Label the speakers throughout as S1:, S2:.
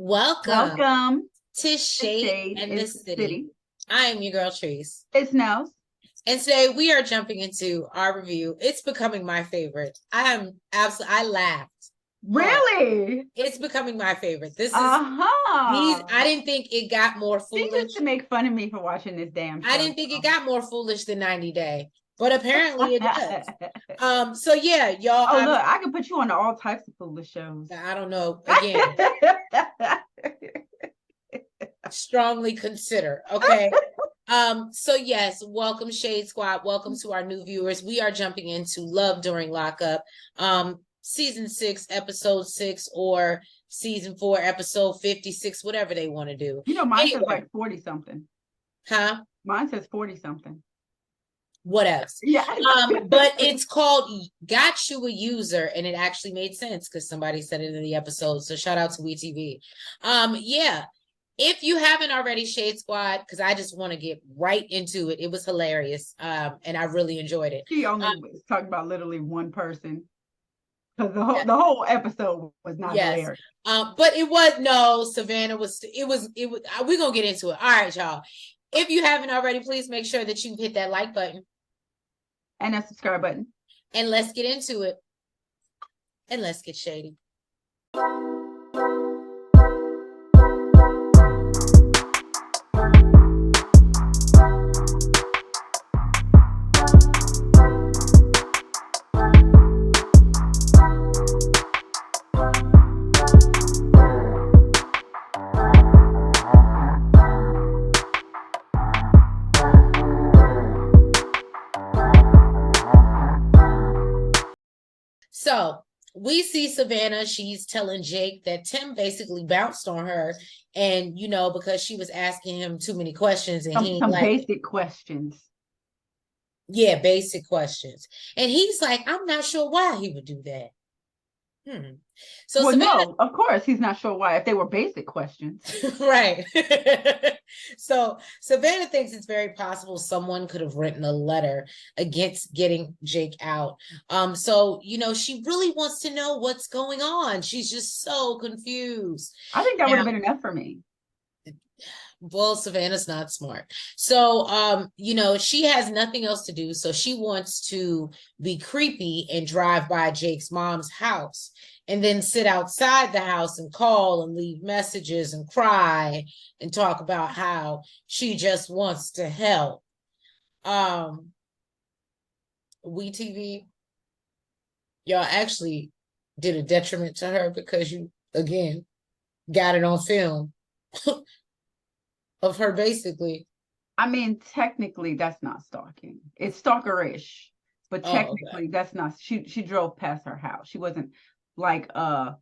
S1: Welcome
S2: Welcome
S1: to
S2: to
S1: Shade
S2: Shade
S1: and
S2: in
S1: the
S2: the
S1: City.
S2: City.
S1: I am your girl, Trees.
S2: It's Nels.
S1: And today we are jumping into our review. It's becoming my favorite. I laughed.
S2: Really?
S1: It's becoming my favorite.
S2: Uh-huh.
S1: I didn't think it got more
S2: She
S1: foolish.
S2: used to make fun of me for watching this damn show.
S1: I didn't think it got more foolish than 90 Day, but apparently it does. So yeah, y'all.
S2: Oh, look, I can put you on all types of foolish shows.
S1: I don't know. Again, strongly consider. Okay. So yes, welcome Shade Squad. Welcome to our new viewers. We are jumping into Love During Lockup. Season 6, episode 6, or season 4, episode 56, whatever they want to do.
S2: You know, mine says like 40 something.
S1: Huh?
S2: Mine says 40 something.
S1: What else?
S2: Yeah.
S1: But it's called Got You a User, and it actually made sense because somebody said it in the episode. So shout out to wetv. Yeah. If you haven't already, Shade Squad, because I just want to get right into it. It was hilarious. And I really enjoyed it.
S2: She only was talking about literally one person. Because the whole episode was not hilarious.
S1: But it was Savannah was we're gonna get into it. All right, y'all. If you haven't already, please make sure that you hit that like button
S2: and that subscribe button.
S1: And let's get into it. And let's get shady. So we see Savannah, she's telling Jake that Tim basically bounced on her, and because she was asking him too many questions, and
S2: some basic questions.
S1: Yeah, basic questions. And he's like, I'm not sure why he would do that.
S2: So well, Savannah, no, of course he's not sure why if they were basic questions.
S1: Right. So Savannah thinks it's very possible someone could have written a letter against getting Jake out. So she really wants to know what's going on. She's just so confused.
S2: I think that would have been enough for me.
S1: Well, Savannah's not smart. So, she has nothing else to do. So she wants to be creepy and drive by Jake's mom's house and then sit outside the house and call and leave messages and cry and talk about how she just wants to help. wetv, y'all actually did a detriment to her because you, again, got it on film. Of her basically.
S2: I mean, technically that's not stalking. It's stalkerish, but technically that's not. She drove past her house. She wasn't like the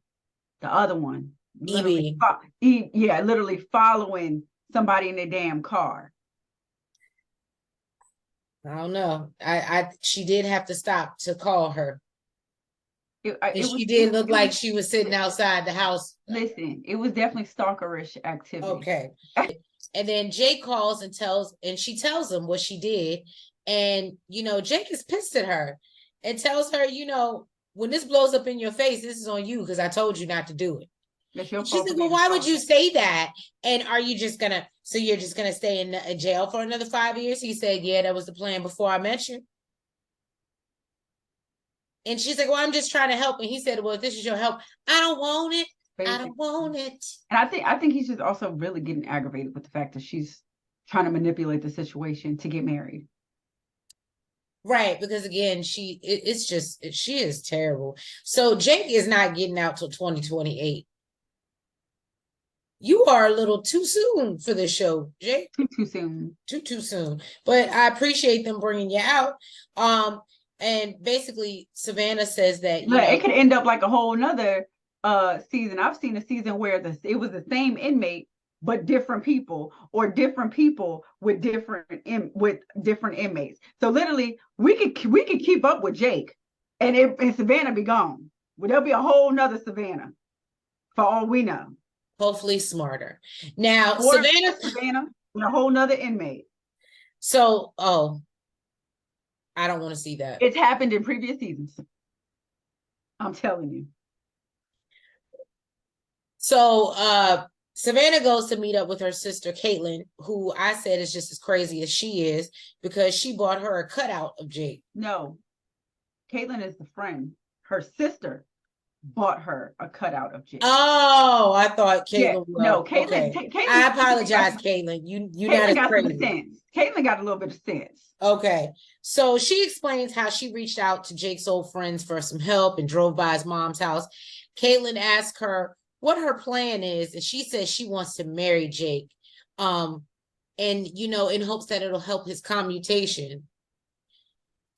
S2: other one. Literally, literally following somebody in a damn car.
S1: I don't know. She did have to stop to call her. She did look like she was sitting outside the house.
S2: Listen, it was definitely stalkerish activity.
S1: Okay. And then Jake calls and she tells him what she did. And, Jake is pissed at her and tells her, when this blows up in your face, this is on you because I told you not to do it. She's like, well, why would you say that? And are you just you're just going to stay in jail for another 5 years? He said, yeah, that was the plan before I met you. And she's like, well, I'm just trying to help. And he said, well, if this is your help, I don't want it. Basically. I don't want it.
S2: And I think he's just also really getting aggravated with the fact that she's trying to manipulate the situation to get married.
S1: Right, because again, she is terrible. So Jake is not getting out till 2028. You are a little too soon for this show, Jake.
S2: Too soon.
S1: Too soon. But I appreciate them bringing you out. And basically, Savannah says that
S2: it could end up like a whole nother season. I've seen a season where it was the same inmate but different people, or different people with different inmates. So literally, we could keep up with Jake, and Savannah be gone. Well, there'll be a whole nother Savannah, for all we know.
S1: Hopefully, smarter. Now,
S2: or Savannah and a whole nother inmate.
S1: So, I don't want to see that.
S2: It's happened in previous seasons. I'm telling you.
S1: So Savannah goes to meet up with her sister Caitlin, who I said is just as crazy as she is, because she bought her a cutout of Jake.
S2: No, Caitlin is the friend. Her sister bought her a cutout of Jake.
S1: Oh, I thought
S2: Yeah,
S1: Caitlin was
S2: no,
S1: okay. I apologize, Caitlin. You not
S2: Caitlin
S1: as
S2: got some
S1: crazy.
S2: sense. Caitlin got a little bit of sense.
S1: Okay. So she explains how she reached out to Jake's old friends for some help and drove by his mom's house. Caitlin asked her what her plan is, and she says she wants to marry Jake. And in hopes that it'll help his commutation.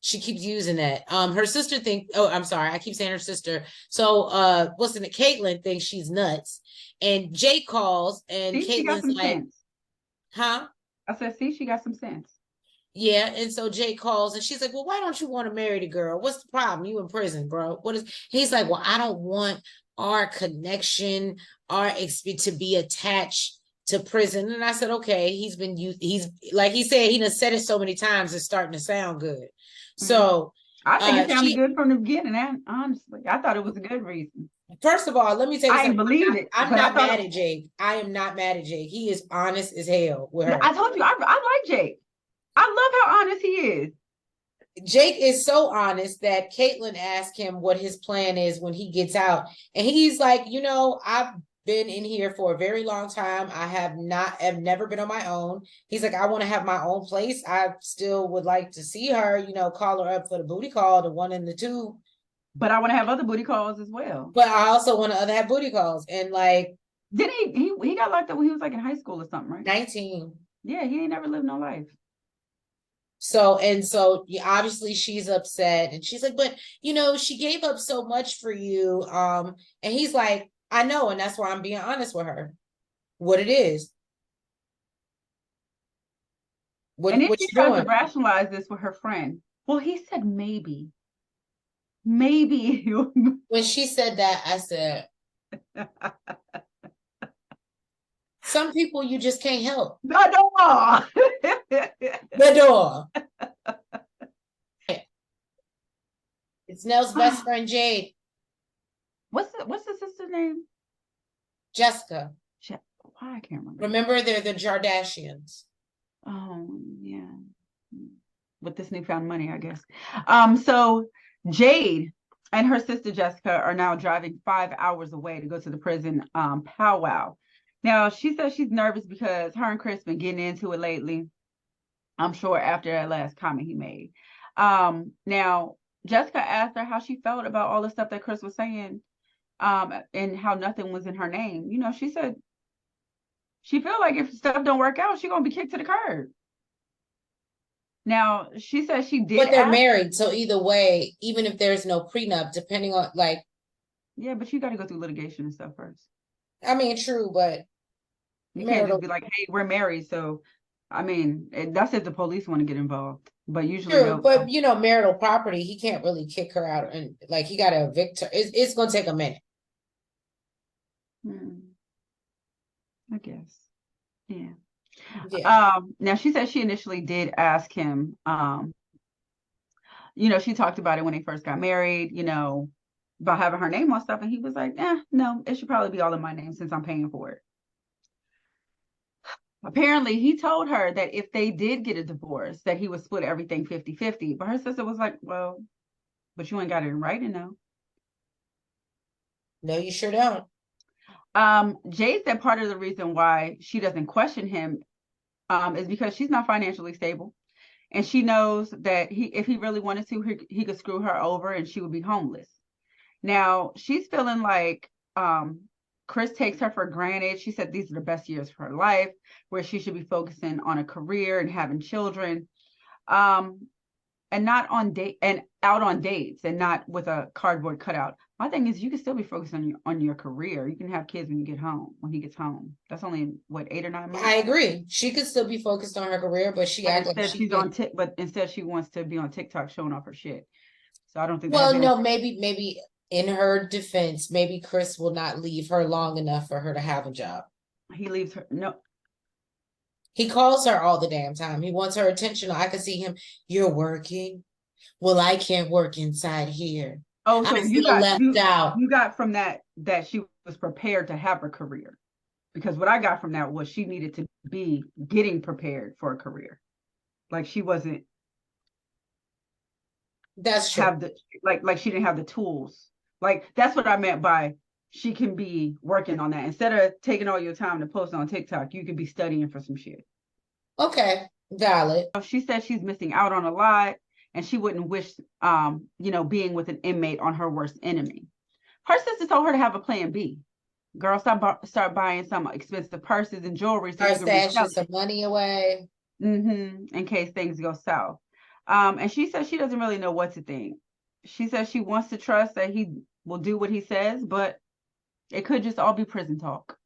S1: She keeps using that. Her sister I'm sorry, I keep saying her sister. So what's in it? Caitlin thinks she's nuts. And Jake calls and
S2: See, she got
S1: Caitlin's
S2: some
S1: like,
S2: sense.
S1: huh?
S2: I said, see, she got some sense.
S1: Yeah, and so Jake calls and she's like, "Well, why don't you want to marry the girl? What's the problem? You in prison, bro. What is?" He's like, "Well, I don't want our connection, our to be attached to prison." And I said, "Okay." He's like he said, he done said it so many times, it's starting to sound good. So
S2: I think it sounded good from the beginning. And honestly, I thought it was a good reason.
S1: First of all, let me tell you
S2: I
S1: something.
S2: didn't believe it.
S1: I'm not mad at Jake. I am not mad at Jake. He is honest as hell with her.
S2: I told you, I like Jake. I love how honest he is.
S1: Jake is so honest that Caitlin asked him what his plan is when he gets out. And he's like, I've been in here for a very long time. I have never been on my own. He's like, I want to have my own place. I still would like to see her, call her up for the booty call, the one and the two.
S2: But I want to have other booty calls as well.
S1: But I also want to have booty calls. And like,
S2: didn't he got locked up when he was like in high school or something, right?
S1: 19.
S2: Yeah, he ain't never lived no life.
S1: So obviously she's upset and she's like, but she gave up so much for you. And he's like, I know, and that's why I'm being honest with her. What it is.
S2: And then she tried to rationalize this with her friend. Well, he said maybe. Maybe.
S1: When she said that, I said, some people you just can't help.
S2: The door.
S1: The door. It's Nell's best friend, Jade.
S2: What's the sister's name?
S1: Jessica.
S2: Why I can't remember.
S1: Remember, they're the Jardashians.
S2: Oh, yeah. With this newfound money, I guess. So Jade and her sister Jessica are now driving 5 hours away to go to the prison powwow. Now, she says she's nervous because her and Chris been getting into it lately. I'm sure after that last comment he made. Now, Jessica asked her how she felt about all the stuff that Chris was saying, and how nothing was in her name. She said she feel like if stuff don't work out, she's gonna be kicked to the curb. Now, she says she did.
S1: But they're married, so either way, even if there's no prenup, depending on like.
S2: Yeah, but you got to go through litigation and stuff first.
S1: I mean, true, but
S2: you can't just be like, "Hey, we're married." So, I mean, that's if the police want to get involved. But usually,
S1: true. But marital property, he can't really kick her out, and like he got to evict her. It's gonna take a minute.
S2: I guess. Yeah. Yeah. Now she said she initially did ask him, she talked about it when they first got married, about having her name on stuff. And he was like, no, it should probably be all in my name since I'm paying for it. Apparently he told her that if they did get a divorce, that he would split everything 50-50. But her sister was like, well, but you ain't got it in writing, though.
S1: No, you sure don't.
S2: Jade said part of the reason why she doesn't question him is because she's not financially stable. And she knows that if he really wanted to, he could screw her over and she would be homeless. Now, she's feeling like Chris takes her for granted. She said these are the best years of her life, where she should be focusing on a career and having children, and not on out on dates and not with a cardboard cutout. My thing is, you can still be focused on your career. You can have kids when he gets home. That's only what, 8 or 9 months.
S1: I agree. She could still be focused on her career, but she acts like
S2: she's on but instead she wants to be on TikTok showing off her shit. So I don't think.
S1: Well, no, maybe in her defense, maybe Chris will not leave her long enough for her to have a job.
S2: He leaves her. No.
S1: He calls her all the damn time. He wants her attention. I can see him. You're working. Well, I can't work inside here.
S2: Oh, so you got from that she was prepared to have a career. Because what I got from that was she needed to be getting prepared for a career. Like she wasn't
S1: That's true.
S2: have the like she didn't have the tools. Like that's what I meant by she can be working on that. Instead of taking all your time to post on TikTok, you could be studying for some shit.
S1: Okay, valid.
S2: She said she's missing out on a lot and she wouldn't wish being with an inmate on her worst enemy. Her sister told her to have a plan B. Girl, start buying some expensive purses and jewelry so you
S1: Start
S2: can resell
S1: stashing some money away.
S2: in case things go south. And she says she doesn't really know what to think. She says she wants to trust that he will do what he says, but it could just all be prison talk.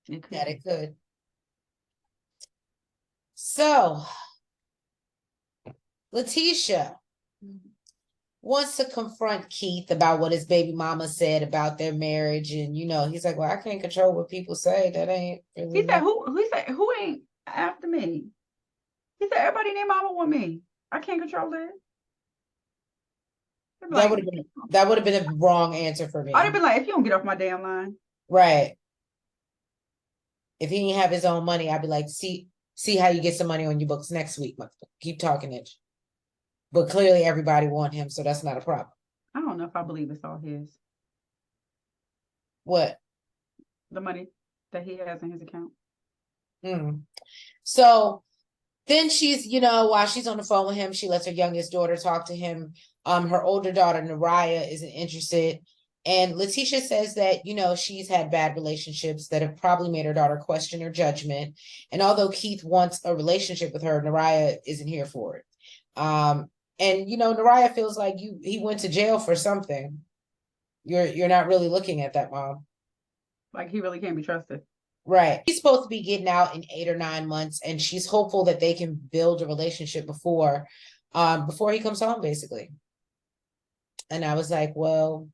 S1: It could. So, Latisha wants to confront Keith about what his baby mama said about their marriage. And, he's like, well, I can't control what people say. That ain't really.
S2: He said, who ain't after me? He said, everybody named mama want me. I can't control it.
S1: That would have been a wrong answer for me.
S2: I'd have been like, if you don't get off my damn line.
S1: Right. If he didn't have his own money, I'd be like, see how you get some money on your books next week. Keep talking it. But clearly everybody want him, so that's not a problem.
S2: I don't know if I believe it's all his.
S1: What?
S2: The money that he has in his account.
S1: So then she's, while she's on the phone with him, she lets her youngest daughter talk to him. Her older daughter, Naraya, isn't interested. And Latisha says that, she's had bad relationships that have probably made her daughter question her judgment. And although Keith wants a relationship with her, Naraya isn't here for it. And, Naraya feels like he went to jail for something. You're not really looking at that, Mom.
S2: Like he really can't be trusted.
S1: Right. He's supposed to be getting out in 8 or 9 months, and she's hopeful that they can build a relationship before he comes home, basically. And I was like, well,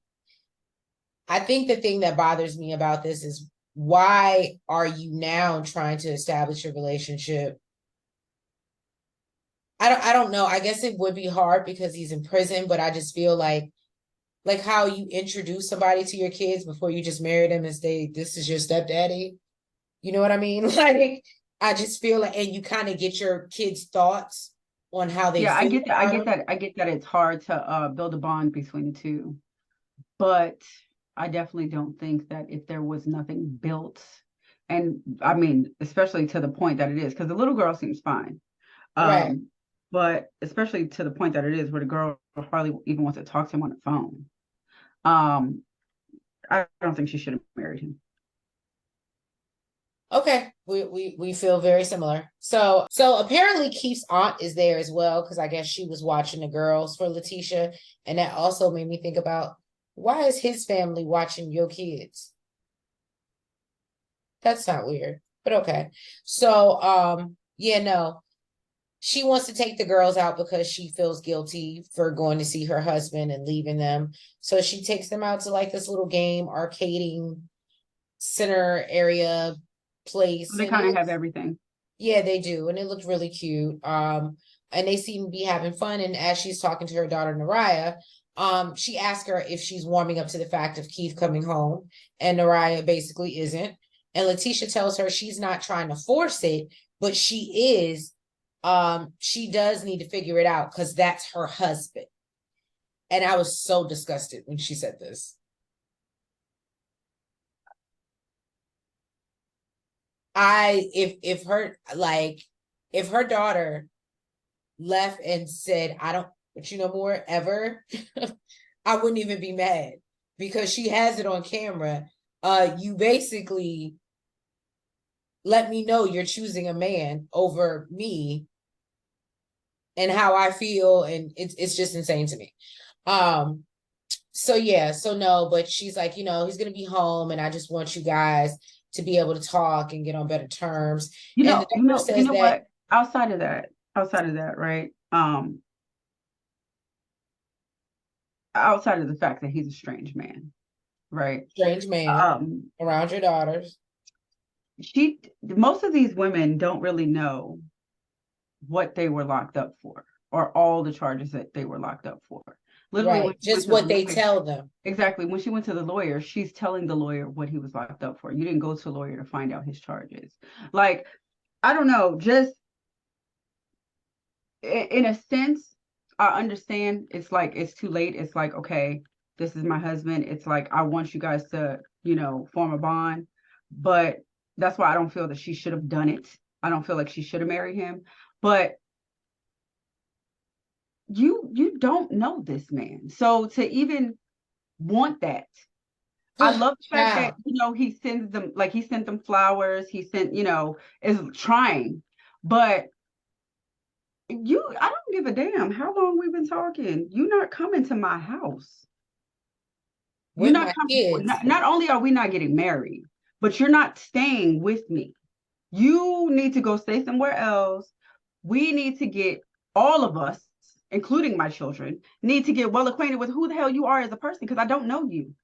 S1: I think the thing that bothers me about this is why are you now trying to establish a relationship? I don't know. I guess it would be hard because he's in prison, but I just feel like how you introduce somebody to your kids before you just marry them and say, this is your stepdaddy. You know what I mean? Like, I just feel like, and you kind of get your kids' thoughts on how they feel.
S2: I get that. I get that it's hard to build a bond between the two. But I definitely don't think that if there was nothing built, and I mean, especially to the point that it is, because the little girl seems fine.
S1: Right.
S2: But especially to the point that it is where the girl hardly even wants to talk to him on the phone. I don't think she should have married him.
S1: Okay, we feel very similar. So apparently Keith's aunt is there as well, because I guess she was watching the girls for Latisha, and that also made me think about, why is his family watching your kids? That's not weird, but okay. So she wants to take the girls out because she feels guilty for going to see her husband and leaving them. So she takes them out to like this little game arcading center area place.
S2: They kind of have everything.
S1: Yeah, they do. And it looked really cute. And they seem to be having fun. And as she's talking to her daughter, Naraya, she asks her if she's warming up to the fact of Keith coming home. And Naraya basically isn't. And Latisha tells her she's not trying to force it, but she is. She does need to figure it out because that's her husband. And I was so disgusted when she said this. If her daughter left and said, I don't want you no more ever, I wouldn't even be mad because she has it on camera. You basically let me know you're choosing a man over me and how I feel, and it's just insane to me. So no, but she's like, he's gonna be home, and I just want you guys to be able to talk and get on better terms.
S2: What? Outside of that, right? Outside of the fact that he's a strange man, right?
S1: Strange man around your daughters.
S2: Most of these women don't really know what they were locked up for or all the charges that they were locked up for. Literally, when
S1: Right.
S2: she went
S1: Just
S2: to the
S1: what they
S2: lawyer,
S1: tell them.
S2: exactly. When she went to the lawyer, she's telling the lawyer what he was locked up for. You didn't go to a lawyer to find out his charges. Like, I don't know, just in a sense, I understand it's like it's too late. It's like, okay, this is my husband. It's like I want you guys to, form a bond. But that's why I don't feel that she should have done it. I don't feel like she should have married him. But you don't know this man. So to even want that, I love the fact that,
S1: Wow.
S2: he sends them, like he sent them flowers, he sent, is trying. But I don't give a damn how long we've been talking. You're not coming to my house. You're
S1: With
S2: not
S1: my
S2: coming.
S1: kids.
S2: Not only are we not getting married, but you're not staying with me. You need to go stay somewhere else. We need to get, all of us, including my children, need to get well acquainted with who the hell you are as a person, because I don't know you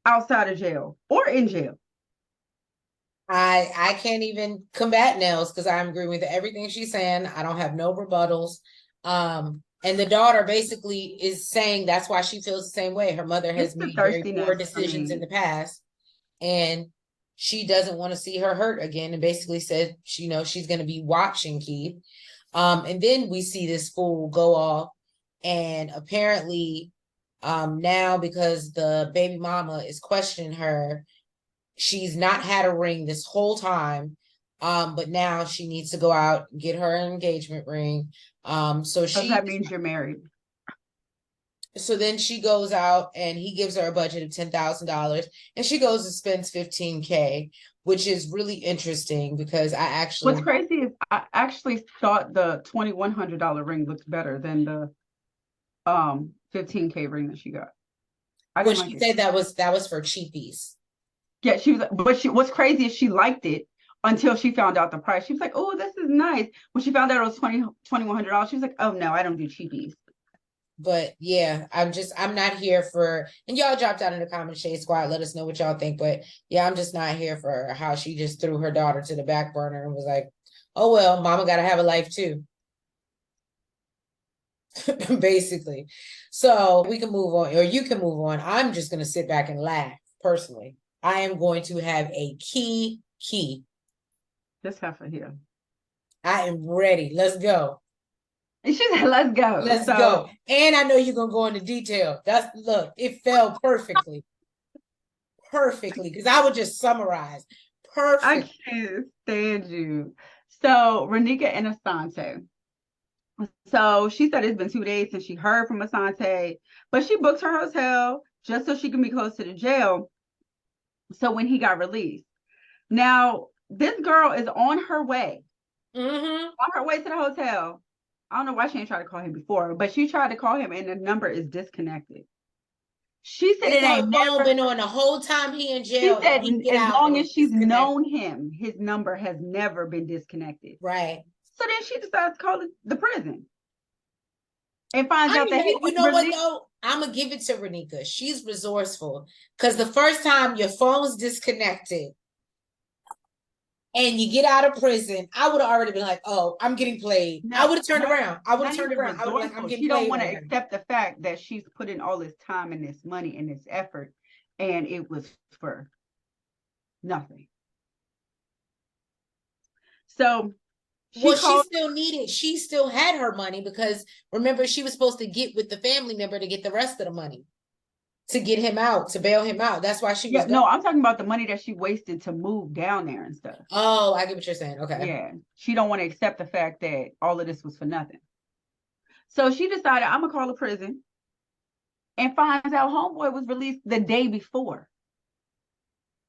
S2: outside of jail or in jail.
S1: I can't even combat Nels because I'm agreeing with everything she's saying. I don't have no rebuttals. And the daughter basically is saying that's why she feels the same way. Her mother
S2: It's
S1: has
S2: the
S1: made very poor
S2: thirstiness for
S1: decisions in
S2: me.
S1: the past, and she doesn't want to see her hurt again. And basically said, she's going to be watching Keith. And then we see this fool go off, and apparently, now because the baby mama is questioning her, she's not had a ring this whole time. But now she needs to go out and get her engagement ring. So
S2: Because that means you're married.
S1: So then she goes out and he gives her a budget of $10,000 and she goes and spends 15K, which is really interesting because
S2: What's crazy is I actually thought the $2,100 ring looked better than the 15K ring that she got. I
S1: well,
S2: didn't like
S1: she
S2: it.
S1: said that was for cheapies.
S2: Yeah, what's crazy is she liked it until she found out the price. She was like, oh, this is nice. When she found out it was $2,100, she was like, oh no, I don't do cheapies.
S1: But yeah, I'm not here for, and y'all dropped out in the comment shade squad. Let us know what y'all think. But yeah, I'm just not here for how she just threw her daughter to the back burner and was like, oh, well, mama got to have a life too. Basically. So we can move on, or you can move on. I'm just going to sit back and laugh personally. I am going to have a key.
S2: This heifer here.
S1: I am ready. Let's go.
S2: And she said, let's go.
S1: Let's go. And I know you're going to go into detail. Look, it fell perfectly. Perfectly. Because I would just summarize. Perfect.
S2: I can't stand you. So Raneka and Asonta. So she said it's been 2 days since she heard from Asonta, but she booked her hotel just so she can be close to the jail. So when he got released. Now, this girl is on her way. On her way to the hotel. I don't know why she ain't tried to call him before, but she tried to call him and the number is disconnected. She said it ain't never
S1: been on the whole time he in jail.
S2: She said as long as she's known him, his number has never been disconnected.
S1: Right.
S2: So then she decides to call the prison and finds out that he was
S1: what though? I'm gonna give it to Raneka. She's resourceful because the first time your phone's disconnected and you get out of prison, I would have already been like, "Oh, I'm getting played." I would have turned around. I would have turned around. I would like, "I'm getting played." She don't want to
S2: accept the fact that she's put in all this time and this money and this effort, and it was for nothing. So
S1: she still needed. She still had her money because remember she was supposed to get with the family member to get the rest of the money. To get him out, to bail him out. That's why she was.
S2: No, I'm talking about the money that she wasted to move down there and stuff.
S1: Oh, I get what you're saying. Okay.
S2: Yeah. She don't want to accept the fact that all of this was for nothing. So she decided, I'm going to call the prison and finds out homeboy was released the day before.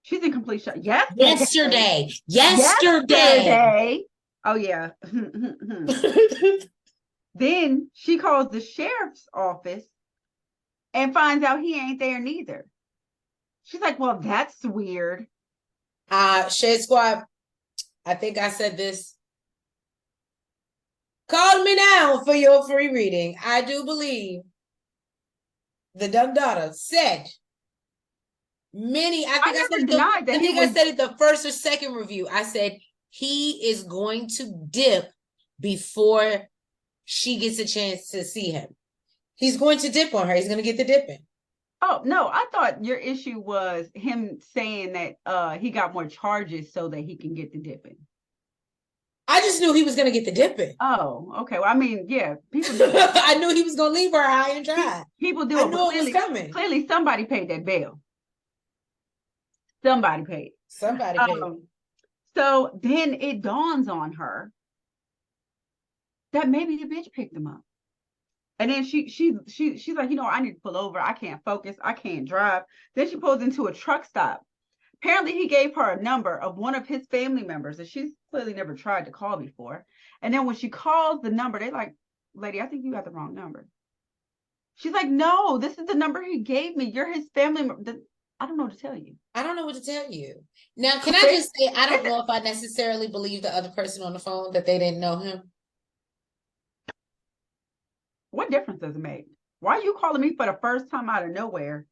S2: She's in complete shock.
S1: Yesterday.
S2: Oh, yeah. Then she calls the sheriff's office and finds out he ain't there neither. She's like, well, that's weird.
S1: Shade Squad, I think I said this. Call me now for your free reading. I do believe the dumb daughter said I said it the first or second review. I said he is going to dip before she gets a chance to see him. He's going to dip on her. He's going to get the dipping.
S2: Oh, no, I thought your issue was him saying that he got more charges so that he can get the dipping.
S1: I just knew he was going to get the dipping.
S2: Oh, okay. Well, I mean, yeah, people do.
S1: I knew he was going to leave her high and dry.
S2: People do.
S1: I knew it was coming.
S2: Clearly, somebody paid that bill. Somebody paid.
S1: Somebody paid.
S2: So then it dawns on her that maybe the bitch picked him up. And then she's like, you know, I need to pull over. I can't focus. I can't drive. Then she pulls into a truck stop. Apparently, he gave her a number of one of his family members that she's clearly never tried to call before. And then when she calls the number, they're like, lady, I think you got the wrong number. She's like, no, this is the number he gave me. You're his family member. I don't know what to tell you.
S1: I don't know what to tell you. Now, can I just say, I don't know if I necessarily believe the other person on the phone that they didn't know him.
S2: What difference does it make? Why are you calling me for the first time out of nowhere?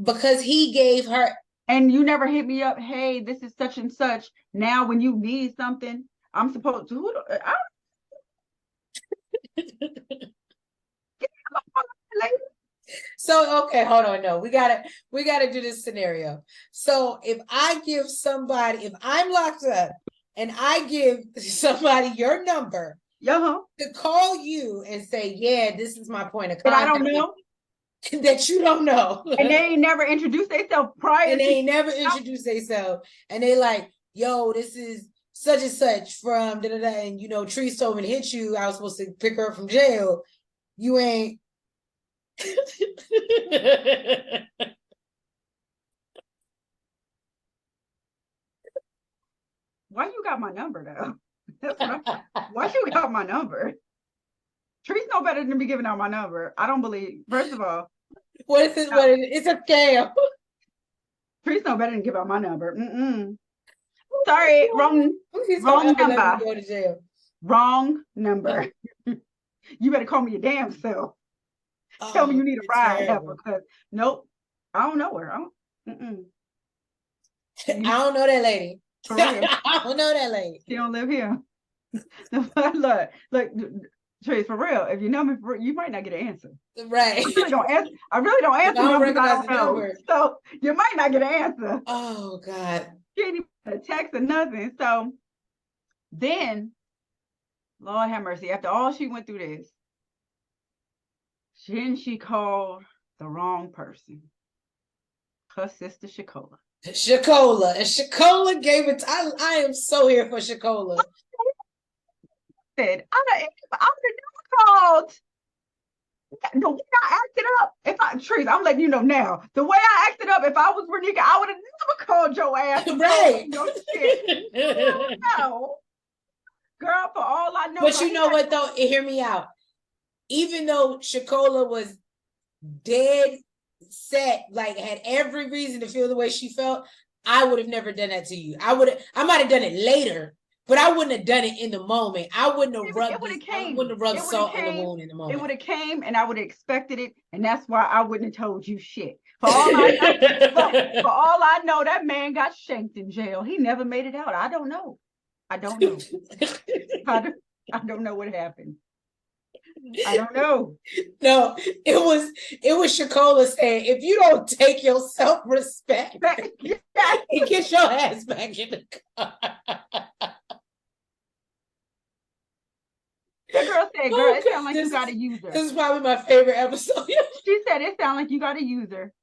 S1: Because he gave her.
S2: And you never hit me up. Hey, this is such and such. Now, when you need something, I'm supposed to.
S1: So, okay, hold on. No, we gotta do this scenario. So if I'm locked up and I give somebody your number to call you and say, yeah, this is my point of contact.
S2: But I don't know.
S1: That you don't know.
S2: And they ain't never introduced themselves prior.
S1: And they ain't never introduced themselves. And they like, yo, this is such and such from da-da-da. And you know, Trees told me to hit you. I was supposed to pick her up from jail. You ain't.
S2: Why you got my number though? Why you got my number? Trees know better than to be giving out my number. I don't believe. First of all,
S1: what is it? What is it? It's a scam.
S2: Trees know better than give out my number. Sorry, wrong number.
S1: Go to jail.
S2: Wrong number. You better call me your damn self. Tell me you need a ride because nope, I don't know her. I
S1: don't know that lady. I don't know that lady.
S2: She don't live here. Look, Trace, for real, if you know me, you might not get an answer.
S1: Right.
S2: I really don't answer.
S1: I don't recognize the number.
S2: So you might not get an answer.
S1: Oh God.
S2: She ain't even a text or nothing. So then, Lord have mercy, after all she went through this, she called the wrong person. Her sister Shakola.
S1: And Shakola gave it. I am so here for Shakola.
S2: I would have never called. The way I acted up, Trees, I'm letting you know now. The way I acted up, if I was Raneka, I would have never called your ass.
S1: Right.
S2: No shit. No. Girl, for all I know.
S1: But you know what though? Hear me out. Even though Shakola was dead set, like had every reason to feel the way she felt, I would have never done that to you. I might have done it later, but I wouldn't have done it in the moment. I wouldn't have rubbed salt in the wound in the moment.
S2: It would have came and I would have expected it, and that's why I wouldn't have told you shit. For all I know, that man got shanked in jail. He never made it out. I don't know. I don't know what happened. I don't know.
S1: No, it was Shakola saying, if you don't take your self-respect and get your ass back in the car.
S2: The girl said, girl, it sounds like you got a user.
S1: This is probably my favorite episode.
S2: She said, it sounds like you got a user.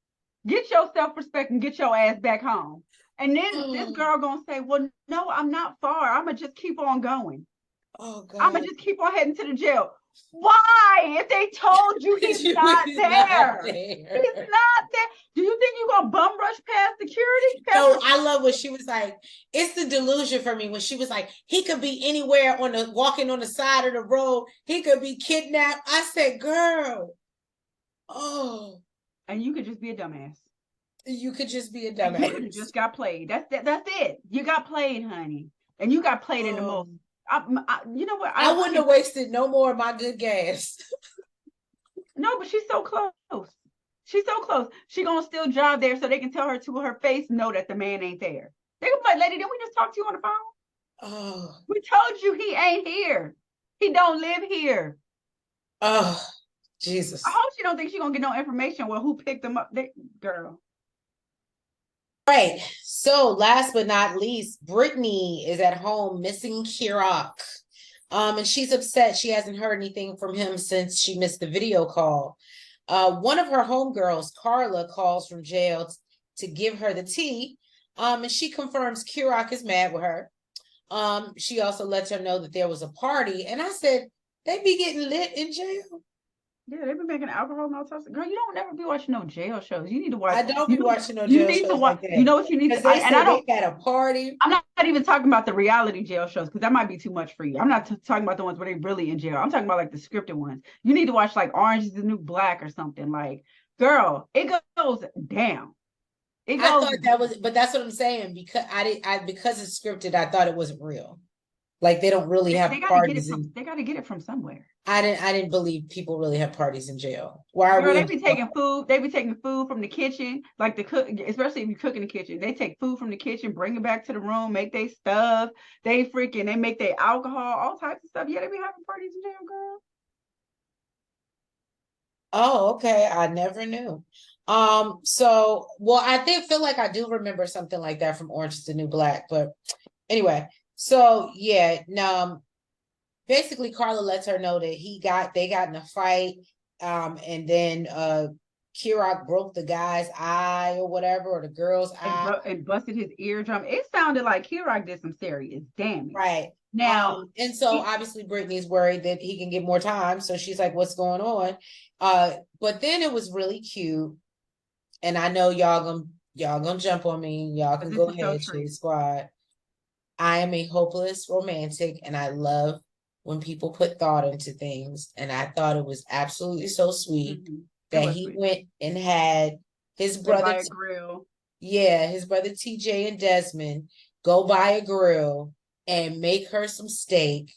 S2: Get your self-respect and get your ass back home. And then this girl gonna say, well, no, I'm not far. I'm gonna just keep on going.
S1: Oh, God.
S2: I'm gonna just keep on heading to the jail. Why? If they told you he's not there. He's not there. Do you think you're gonna bum rush past security?
S1: No, I love what she was like. It's the delusion for me when she was like, he could be anywhere walking on the side of the road. He could be kidnapped. I said, girl. Oh.
S2: And you could just be a dumbass.
S1: You could just be a dumbass.
S2: You just got played. That's it. You got played, honey. And you got played in the most. You know what?
S1: I wouldn't have wasted no more of my good gas.
S2: No, but she's so close. She's so close. She gonna still drive there so they can tell her to her face, no, that the man ain't there. They gonna be like, lady, didn't we just talk to you on the phone?
S1: Oh.
S2: We told you he ain't here. He don't live here.
S1: Oh. Jesus.
S2: I hope she don't think she gonna get no information. Well, who picked them up? Girl.
S1: Right. So last but not least, Brittany is at home missing Kirak. And she's upset. She hasn't heard anything from him since she missed the video call. One of her homegirls, Carla, calls from jail to give her the tea. And she confirms Kirak is mad with her. She also lets her know that there was a party. And I said, they be getting lit in jail.
S2: Yeah, they've been making alcohol and all sorts of. Girl, you don't never be watching no jail shows. You need to watch.
S1: I don't be watching no
S2: You
S1: jail
S2: need to
S1: shows
S2: watch.
S1: like that.
S2: You know what you need to.
S1: Because they
S2: and I don't.
S1: they had a party.
S2: I'm not even talking about the reality jail shows because that might be too much for you. I'm not talking about the ones where they really in jail. I'm talking about like the scripted ones. You need to watch like Orange is the New Black or something. Like, girl, it goes down.
S1: I thought that was, but that's what I'm saying, because because it's scripted, I thought it wasn't real. Like they don't really have parties.
S2: They got to get it from somewhere.
S1: I didn't believe people really have parties in jail. Why are
S2: Girl, they be taking food. They be taking food from the kitchen, like the cook. Especially if you cook in the kitchen, they take food from the kitchen, bring it back to the room, make their stuff. They make their alcohol, all types of stuff. Yeah, they be having parties in jail, girl.
S1: Oh, okay. I never knew. So well, I feel like I do remember something like that from Orange is the New Black, but anyway, so yeah, basically Carla lets her know that they got in a fight, and then Kirak broke the guy's eye or whatever, or the girl's eye,
S2: and busted his eardrum. It sounded like Kirak did some serious damage.
S1: Right.
S2: Now,
S1: and so obviously Brittany's worried that he can get more time, so she's like, "What's going on?" But then it was really cute, and I know y'all gonna jump on me. Y'all can go ahead, Shade Squad. I am a hopeless romantic, and I love when people put thought into things. And I thought it was absolutely so sweet that he went and had his brother
S2: grill.
S1: Yeah, his brother TJ and Desmond go buy a grill and make her some steak.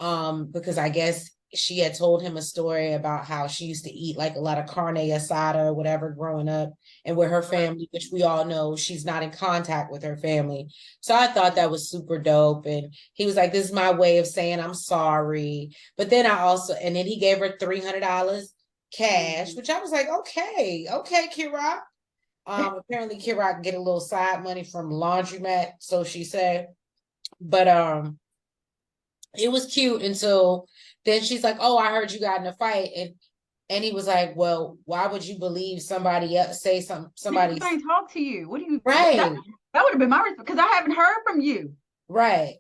S1: Because I guess she had told him a story about how she used to eat like a lot of carne asada or whatever growing up, and with her family, which we all know she's not in contact with her family. So I thought that was super dope. And he was like, "This is my way of saying I'm sorry." But then and then he gave her $300 cash, which I was like, okay, Kira. Apparently Kira get a little side money from laundromat, so she said. But it was cute until then she's like, "Oh, I heard you got in a fight," and he was like, "Well, why would you believe somebody else say somebody
S2: ain't talk to you? What do you
S1: right?"
S2: That would have been my response because I haven't heard from you.
S1: Right.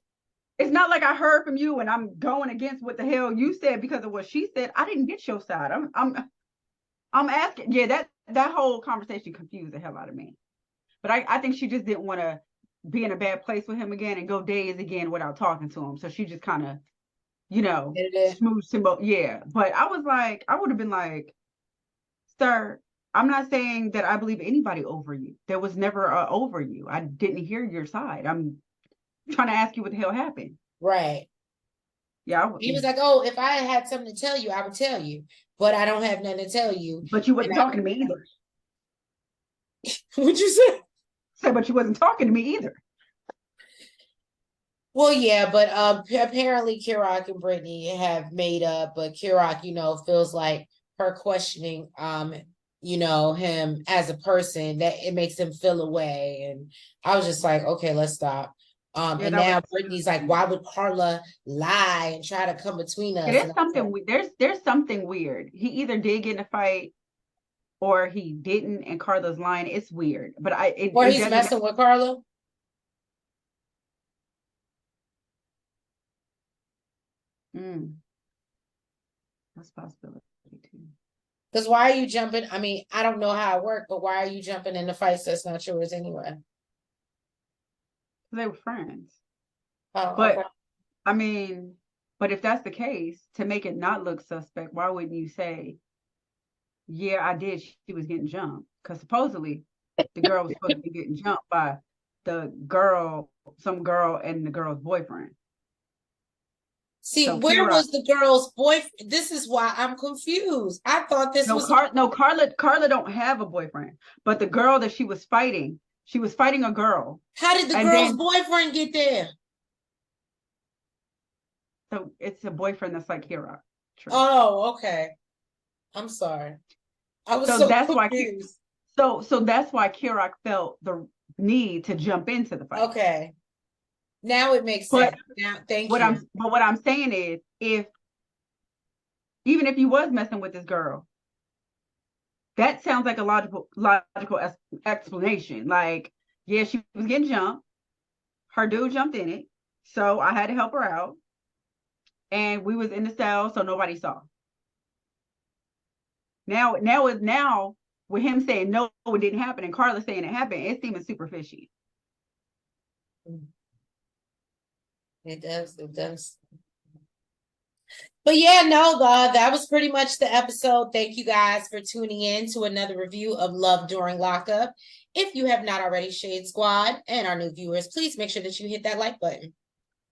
S2: It's not like I heard from you and I'm going against what the hell you said because of what she said. I didn't get your side. I'm asking. Yeah, that whole conversation confused the hell out of me. But I think she just didn't want to be in a bad place with him again and go days again without talking to him. So she just kind of, smoothed him up. Yeah. But I was like, I would have been like, "Sir, I'm not saying that I believe anybody over you. There was never a over you. I didn't hear your side. I'm trying to ask you what the hell happened."
S1: Right.
S2: Yeah.
S1: He was like, "Oh, if I had something to tell you, I would tell you, but I don't have nothing to tell you."
S2: But you wasn't talking to me either.
S1: What'd you say?
S2: But you wasn't talking to me either.
S1: Well, yeah, but apparently Kirak and Brittany have made up, but Kirak, feels like her questioning him as a person, that it makes him feel away. And I was just like, okay, let's stop. And now Brittany's like, why would Carla lie and try to come between us?
S2: There's something weird. He either did get in a fight or he didn't, and Carla's lying. It's weird. But
S1: he's messing with Carla.
S2: That's a possibility too.
S1: Because why are you jumping? I mean, I don't know how it worked, but why are you jumping in the fights that's not yours anyway?
S2: They were friends.
S1: Oh,
S2: but
S1: okay.
S2: I mean, but if that's the case, to make it not look suspect, why wouldn't you say, "Yeah, I did. She was getting jumped"? Because supposedly the girl was supposed to be getting jumped by some girl and the girl's boyfriend.
S1: See, so where was the girl's boyfriend? This is why I'm confused. I thought this was
S2: Carla don't have a boyfriend, but the girl that she was fighting a girl.
S1: How did the girl's boyfriend get there?
S2: So it's a boyfriend that's like Hira.
S1: Oh, okay. I'm sorry. I was
S2: So
S1: so
S2: that's why
S1: confused.
S2: so that's why Kirak felt the need to jump into the fight.
S1: Okay. Now it makes
S2: But
S1: sense. Now, thank you.
S2: what I'm saying is, if even if you was messing with this girl, that sounds like a logical explanation. Like, yeah, she was getting jumped. Her dude jumped in it, so I had to help her out, and we was in the cell, so nobody saw. Now with him saying no, it didn't happen, and Carla saying it happened, it's seeming super fishy.
S1: It does. It does. But yeah, no, that was pretty much the episode. Thank you guys for tuning in to another review of Love During Lockup. If you have not already, Shade Squad and our new viewers, please make sure that you hit that like button.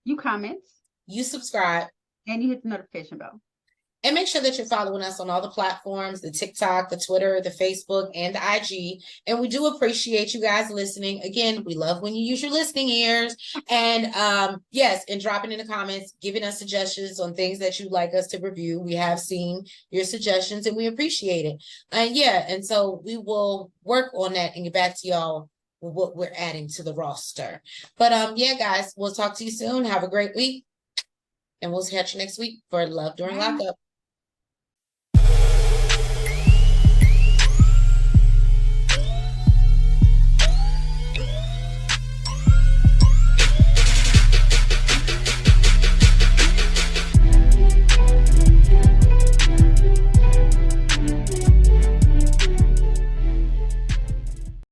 S2: You comment.
S1: You subscribe.
S2: And you hit the notification bell.
S1: And make sure that you're following us on all the platforms, the TikTok, the Twitter, the Facebook, and the IG. And we do appreciate you guys listening. Again, we love when you use your listening ears. And yes, and dropping in the comments, giving us suggestions on things that you'd like us to review. We have seen your suggestions and we appreciate it. And yeah, and so we will work on that and get back to y'all with what we're adding to the roster. But yeah, guys, we'll talk to you soon. Have a great week. And we'll catch you next week for Love During Lockup.